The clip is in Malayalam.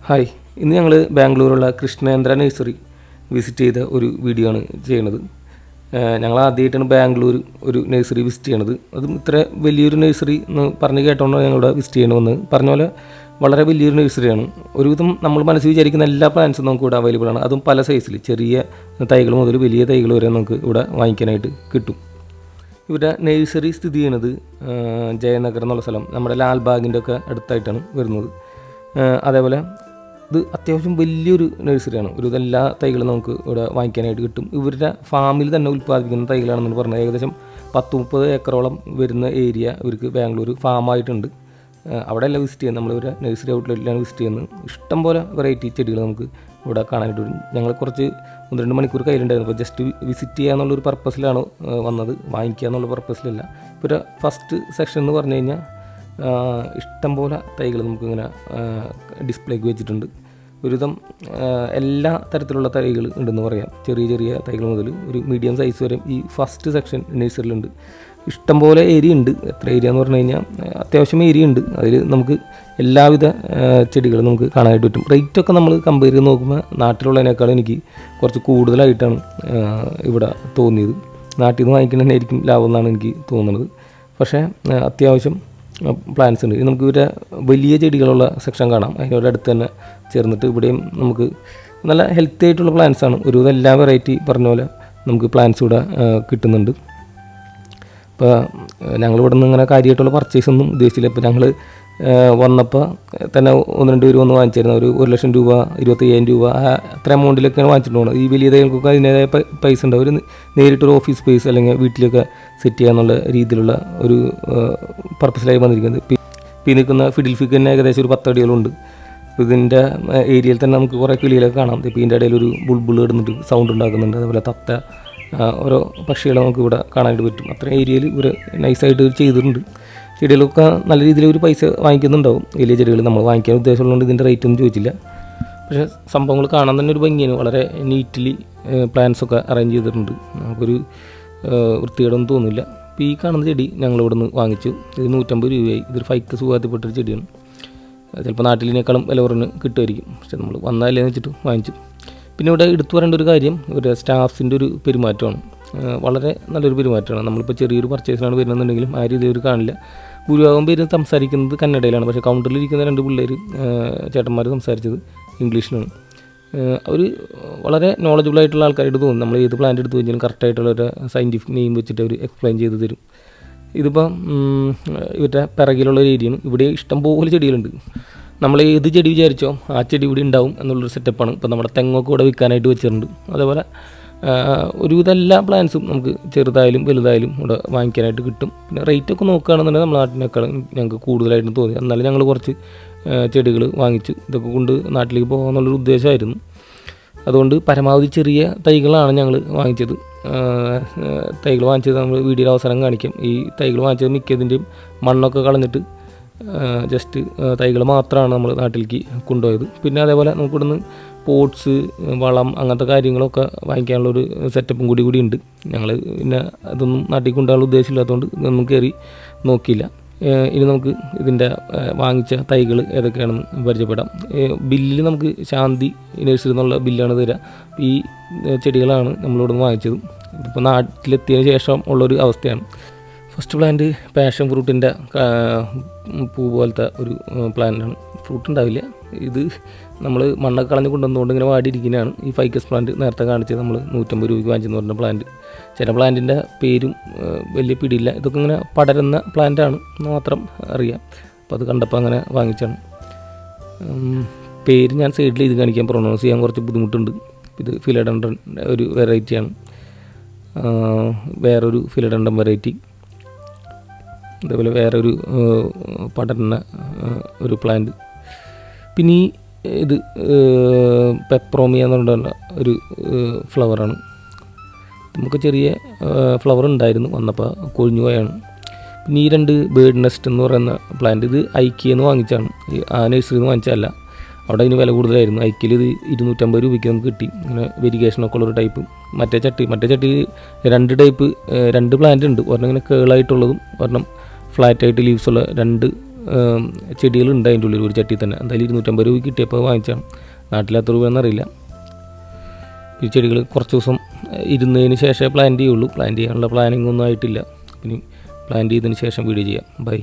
ഹായ്, ഇന്ന് ഞങ്ങൾ ബാംഗ്ലൂരുള്ള കൃഷ്ണേന്ദ്ര നഴ്സറി വിസിറ്റ് ചെയ്ത ഒരു വീഡിയോ ആണ് ചെയ്യുന്നത്. ഞങ്ങൾ ആദ്യമായിട്ടാണ് ബാംഗ്ലൂർ ഒരു നഴ്സറി വിസിറ്റ് ചെയ്യണത്. അതും ഇത്ര വലിയൊരു നഴ്സറി എന്ന് പറഞ്ഞ് കേട്ടോണ്ടാണ് ഞങ്ങളിവിടെ വിസിറ്റ് ചെയ്യണമെന്ന്. പറഞ്ഞ പോലെ വളരെ വലിയൊരു നഴ്സറിയാണ്. ഒരുവിധം നമ്മൾ മനസ്സിൽ വിചാരിക്കുന്ന എല്ലാ പ്ലാന്റ്സും നമുക്ക് ഇവിടെ അവൈലബിൾ ആണ്. അതും പല സൈസിൽ, ചെറിയ തൈകൾ മുതൽ വലിയ തൈകൾ വരെ നമുക്ക് ഇവിടെ വാങ്ങിക്കാനായിട്ട് കിട്ടും. ഇവിടെ നഴ്സറി സ്ഥിതി ചെയ്യുന്നത് ജയനഗർ എന്നുള്ള സ്ഥലം, നമ്മുടെ ലാൽബാഗിൻ്റെ ഒക്കെ അടുത്തായിട്ടാണ് വരുന്നത്. അതേപോലെ ഇത് അത്യാവശ്യം വലിയൊരു നഴ്സറിയാണ്. ഒരു എല്ലാ തൈകളും നമുക്ക് ഇവിടെ വാങ്ങിക്കാനായിട്ട് കിട്ടും. ഇവരുടെ ഫാമിൽ തന്നെ ഉൽപ്പാദിപ്പിക്കുന്ന തൈകളാണെന്ന് പറഞ്ഞാൽ ഏകദേശം 10-30 ഏക്കറോളം വരുന്ന ഏരിയ ഇവർക്ക് ബാംഗ്ലൂർ ഫാമായിട്ടുണ്ട്. അവിടെയല്ല വിസിറ്റ് ചെയ്യുന്നത്, നമ്മളിവരെ നഴ്സറി ഔട്ട്ലെറ്റിലാണ് വിസിറ്റ് ചെയ്യുന്നത്. ഇഷ്ടംപോലെ വെറൈറ്റി ചെടികൾ നമുക്ക് ഇവിടെ കാണാനായിട്ട് വരും. ഞങ്ങൾ കുറച്ച് 1-2 മണിക്കൂർ കയ്യിലുണ്ടായിരുന്നു. അപ്പോൾ ജസ്റ്റ് വിസിറ്റ് ചെയ്യുക എന്നുള്ളൊരു പർപ്പസിലാണ് വന്നത്, വാങ്ങിക്കുക എന്നുള്ള പർപ്പസിലല്ല. ഇപ്പോൾ ഒരു ഫസ്റ്റ് സെക്ഷൻ എന്ന് പറഞ്ഞു കഴിഞ്ഞാൽ ഇഷ്ടംപോലെ തൈകൾ നമുക്കിങ്ങനെ ഡിസ്പ്ലേക്ക് വെച്ചിട്ടുണ്ട്. ഒരുവിധം എല്ലാ തരത്തിലുള്ള തൈകൾ ഉണ്ടെന്ന് പറയാം. ചെറിയ ചെറിയ തൈകൾ മുതൽ ഒരു മീഡിയം സൈസ് വരെ ഈ ഫസ്റ്റ് സെക്ഷൻ നഴ്സറിയിലുണ്ട്. ഇഷ്ടംപോലെ ഏരിയ ഉണ്ട്. എത്ര ഏരിയ എന്ന് പറഞ്ഞു കഴിഞ്ഞാൽ അത്യാവശ്യം ഏരിയ ഉണ്ട്. അതിൽ നമുക്ക് എല്ലാവിധ ചെടികളും നമുക്ക് കാണാനായിട്ട് പറ്റും. റേറ്റൊക്കെ നമ്മൾ കമ്പയർ ചെയ്ത് നോക്കുമ്പോൾ നാട്ടിലുള്ളതിനേക്കാളും എനിക്ക് കുറച്ച് കൂടുതലായിട്ടാണ് ഇവിടെ തോന്നിയത്. നാട്ടിൽ നിന്ന് വാങ്ങിക്കുന്നതിനായിരിക്കും ലാഭം എന്നാണ് എനിക്ക് തോന്നുന്നത്. പക്ഷേ അത്യാവശ്യം പ്ലാന്റ്സ് ഉണ്ട്. നമുക്ക് ഇവരെ വലിയ ചെടികളുള്ള സെക്ഷൻ കാണാം. അതിനോട് അടുത്ത് തന്നെ ചേർന്നിട്ട് ഇവിടെയും നമുക്ക് നല്ല ഹെൽത്തി ആയിട്ടുള്ള പ്ലാന്റ്സാണ്. ഒരു എല്ലാ വെറൈറ്റി പറഞ്ഞ പോലെ നമുക്ക് പ്ലാന്റ്സ് ഇവിടെ കിട്ടുന്നുണ്ട്. ഇപ്പോൾ ഞങ്ങളിവിടെ നിന്ന് ഇങ്ങനെ കാര്യമായിട്ടുള്ള പർച്ചേസ് ഒന്നും ഉദ്ദേശിച്ചില്ല. ഇപ്പോൾ ഞങ്ങൾ വന്നപ്പോൾ തന്നെ 1-2 പേര് വന്ന് വാങ്ങിച്ചിരുന്നു. ഒരു 1 ലക്ഷം രൂപ, 25,000 രൂപ അത്ര എമൗണ്ടിലൊക്കെയാണ് വാങ്ങിച്ചിട്ട് പോകുന്നത്. ഈ വലിയ തൈകൾക്കൊക്കെ അതിൻ്റേതായ പൈസ ഉണ്ട്. ഒരു നേരിട്ടൊരു ഓഫീസ് സ്പേസ് അല്ലെങ്കിൽ വീട്ടിലൊക്കെ സെറ്റ് ചെയ്യാന്നുള്ള രീതിയിലുള്ള ഒരു പർപ്പസിലായി വന്നിരിക്കുന്നത്. ഇപ്പോൾ നിൽക്കുന്ന ഫിഡിൽഫിക്ക് തന്നെ ഏകദേശം ഒരു 10 അടികളുണ്ട്. ഇതിൻ്റെ ഏരിയയിൽ തന്നെ നമുക്ക് കുറേ കിളികളൊക്കെ കാണാം. ഇപ്പോൾ ഇതിൻ്റെ ഇടയിൽ ഒരു ബുൾബുൾ ഇടുന്നിട്ട് സൗണ്ട് ഉണ്ടാക്കുന്നുണ്ട്. അതേപോലെ തത്ത, ഓരോ പക്ഷികളെ നമുക്ക് ഇവിടെ കാണാനായിട്ട് പറ്റും. അത്രയും ഏരിയയിൽ ഒരു നൈസായിട്ട് ചെയ്തിട്ടുണ്ട്. ചെടികളൊക്കെ നല്ല രീതിയിൽ ഒരു പൈസ വാങ്ങിക്കുന്നുണ്ടാവും. വലിയ ചെടികൾ നമ്മൾ വാങ്ങിക്കാൻ ഉദ്ദേശമുള്ളതുകൊണ്ട് ഇതിൻ്റെ റേറ്റ് ഒന്നും ചോദിച്ചില്ല. പക്ഷേ സംഭവങ്ങൾ കാണാൻ തന്നെ ഒരു ഭംഗിയാണ്. വളരെ നീറ്റ്ലി പ്ലാന്റ്സൊക്കെ അറേഞ്ച് ചെയ്തിട്ടുണ്ട്. നമുക്കൊരു വൃത്തികേടൊന്നും തോന്നില്ല. ഇപ്പോൾ ഈ കാണുന്ന ചെടി ഞങ്ങളിവിടെ നിന്ന് വാങ്ങിച്ചു. ഇത് 150 രൂപയായി. ഇതൊരു ഫൈക്കസ് സുഖാത്തിൽപ്പെട്ടൊരു ചെടിയാണ്. ചിലപ്പോൾ നാട്ടിലിനേക്കാളും വില കുറഞ്ഞ് കിട്ടുമായിരിക്കും. പക്ഷേ നമ്മൾ വന്നാലേന്ന് വെച്ചിട്ട് വാങ്ങിച്ചു. പിന്നെ ഇവിടെ എടുത്തു പറയേണ്ട ഒരു കാര്യം ഒരു സ്റ്റാഫ്സിൻ്റെ ഒരു പെരുമാറ്റമാണ്. വളരെ നല്ലൊരു പെരുമാറ്റമാണ്. നമ്മളിപ്പോൾ ചെറിയൊരു പർച്ചേസിനാണ് വരുന്നതെന്നുണ്ടെങ്കിലും ആ രീതിയിൽ ഒരു കാണില്ല. ഭൂരിഭാഗം പേര് സംസാരിക്കുന്നത് കന്നഡയിലാണ്. പക്ഷേ കൗണ്ടറിലിരിക്കുന്ന 2 പിള്ളേർ ചേട്ടന്മാർ സംസാരിച്ചത് ഇംഗ്ലീഷിലാണ്. അവർ വളരെ നോളജബിൾ ആയിട്ടുള്ള ആൾക്കാരായിട്ട് തോന്നും. നമ്മൾ ഏത് പ്ലാന്റ് എടുത്തു കഴിഞ്ഞാലും കറക്റ്റായിട്ടുള്ളൊരു സയൻറ്റിഫിക് നെയിം വെച്ചിട്ട് അവർ എക്സ്പ്ലെയിൻ ചെയ്ത് തരും. ഇതിപ്പോൾ ഇവരുടെ പിറകിലുള്ളൊരു ഏരിയയാണ്. ഇവിടെ ഇഷ്ടംപോലെ ചെടികളുണ്ട്. നമ്മൾ ഏത് ചെടി വിചാരിച്ചോ ആ ചെടി ഇവിടെ ഉണ്ടാവും എന്നുള്ളൊരു സെറ്റപ്പാണ്. ഇപ്പോൾ നമ്മുടെ തെങ്ങൊക്കെ ഇവിടെ വിൽക്കാനായിട്ട് വെച്ചിട്ടുണ്ട്. അതേപോലെ ഒരുവിധ എല്ലാ പ്ലാന്റ്സും നമുക്ക് ചെറുതായാലും വലുതായാലും ഇവിടെ വാങ്ങിക്കാനായിട്ട് കിട്ടും. പിന്നെ റേറ്റൊക്കെ നോക്കുകയാണെന്നുണ്ടെങ്കിൽ നമ്മുടെ നാട്ടിനേക്കാളും ഞങ്ങൾക്ക് കൂടുതലായിട്ട് തോന്നി. എന്നാലും ഞങ്ങൾ കുറച്ച് ചെടികൾ വാങ്ങിച്ചു. ഇതൊക്കെ കൊണ്ട് നാട്ടിലേക്ക് പോകാമെന്നുള്ളൊരു ഉദ്ദേശമായിരുന്നു. അതുകൊണ്ട് പരമാവധി ചെറിയ തൈകളാണ് ഞങ്ങൾ വാങ്ങിച്ചത്. തൈകൾ വാങ്ങിച്ചത് നമ്മൾ വീഡിയോയിൽ അവസരം കാണിക്കാം. ഈ തൈകൾ വാങ്ങിച്ചത് മിക്കതിൻ്റെയും മണ്ണൊക്കെ കളഞ്ഞിട്ട് ജസ്റ്റ് തൈകൾ മാത്രമാണ് നമ്മൾ നാട്ടിലേക്ക് കൊണ്ടുപോയത്. പിന്നെ അതേപോലെ നമുക്കിവിടുന്ന് പോട്ട്സ്, വളം, അങ്ങനത്തെ കാര്യങ്ങളൊക്കെ വാങ്ങിക്കാനുള്ളൊരു സെറ്റപ്പും കൂടി ഉണ്ട്. ഞങ്ങൾ പിന്നെ അതൊന്നും നാട്ടിൽ കൊണ്ടുപോകാനുള്ള ഉദ്ദേശമില്ലാത്തതുകൊണ്ട് ഇതൊന്നും കയറി നോക്കിയില്ല. ഇനി നമുക്ക് ഇതിൻ്റെ വാങ്ങിച്ച തൈകൾ ഏതൊക്കെയാണെന്ന് പരിചയപ്പെടാം. ബില്ലിൽ നമുക്ക് ശാന്തി നഴ്സറി എന്നുള്ള ബില്ലാണ് തരിക. ഈ ചെടികളാണ് നമ്മളിവിടെ നിന്ന് വാങ്ങിച്ചത്. ഇതിപ്പോൾ നാട്ടിലെത്തിയതിന് ശേഷം ഉള്ളൊരു അവസ്ഥയാണ്. ഫസ്റ്റ് പ്ലാന്റ് പാഷൻ ഫ്രൂട്ടിൻ്റെ പൂ പോലത്തെ ഒരു പ്ലാന്റാണ്. ഫ്രൂട്ട് ഉണ്ടാവില്ല. ഇത് നമ്മൾ മണ്ണൊക്കെ കളഞ്ഞ് കൊണ്ടുവന്നുകൊണ്ട് ഇങ്ങനെ വാടിയിരിക്കുന്നതാണ്. ഈ ഫൈക്കസ് പ്ലാന്റ് നേരത്തെ കാണിച്ചത് നമ്മൾ 150 രൂപയ്ക്ക് വാങ്ങിച്ചെന്ന് പറഞ്ഞ പ്ലാന്റ്. ചില പ്ലാന്റിൻ്റെ പേരും വലിയ പിടിയില്ല. ഇതൊക്കെ ഇങ്ങനെ പടരുന്ന പ്ലാന്റാണ് എന്ന് മാത്രം അറിയാം. അപ്പോൾ അത് കണ്ടപ്പോൾ അങ്ങനെ വാങ്ങിച്ചാണ്. പേര് ഞാൻ സൈഡിൽ ഇത് കാണിക്കാൻ പ്രൊണൗൺസ് ചെയ്യാൻ കുറച്ച് ബുദ്ധിമുട്ടുണ്ട്. ഇത് ഫിലഡൻഡ്രൻ ഒരു വെറൈറ്റിയാണ്. വേറൊരു ഫിലഡൻഡ്രൻ വെറൈറ്റി, അതേപോലെ വേറൊരു പടരുന്ന ഒരു പ്ലാന്റ്. പിന്നെ ഇത് പെപ്രോമിയ എന്ന് പറഞ്ഞ ഒരു ഫ്ലവറാണ്. നമുക്ക് ചെറിയ ഫ്ലവർ ഉണ്ടായിരുന്നു, വന്നപ്പോൾ കൊഴിഞ്ഞു പോയാണ്. പിന്നെ ഈ 2 ബേർഡ് നെസ്റ്റ് എന്ന് പറയുന്ന പ്ലാന്റ്, ഇത് ഐക്കിയെന്ന് വാങ്ങിച്ചാണ്. ആ നഴ്സറിയിൽ നിന്ന് വാങ്ങിച്ചതല്ല. അവിടെ അതിന് വില കൂടുതലായിരുന്നു. ഐക്കിയിൽ ഇത് 250 രൂപയ്ക്ക് നമുക്ക് കിട്ടി. ഇങ്ങനെ വെരിഗേഷനൊക്കെ ഉള്ളൊരു ടൈപ്പ്. മറ്റേ ചട്ടി 2 ടൈപ്പ് 2 പ്ലാന്റ് ഉണ്ട്. ഒരെണ്ണം ഇങ്ങനെ കേളായിട്ടുള്ളതും ഒരെണ്ണം ഫ്ലാറ്റായിട്ട് ലീവ്സുള്ള 2 ചെടികളുണ്ട് അതിൻ്റെ ഉള്ളിൽ ഒരു ചട്ടി തന്നെ. എന്തായാലും 250 രൂപ കിട്ടിയപ്പോൾ വാങ്ങിച്ചാണ്. നാട്ടിലെത്ര രൂപയെന്നറിയില്ല. ഈ ചെടികൾ കുറച്ച് ദിവസം ഇരുന്നതിന് ശേഷമേ പ്ലാന്റ് ചെയ്യുള്ളൂ. പ്ലാന്റ് ചെയ്യാനുള്ള പ്ലാനിങ് ഒന്നും ആയിട്ടില്ല. ഇനി പ്ലാന്റ് ചെയ്തതിന് ശേഷം വീഡിയോ ചെയ്യാം. ബൈ.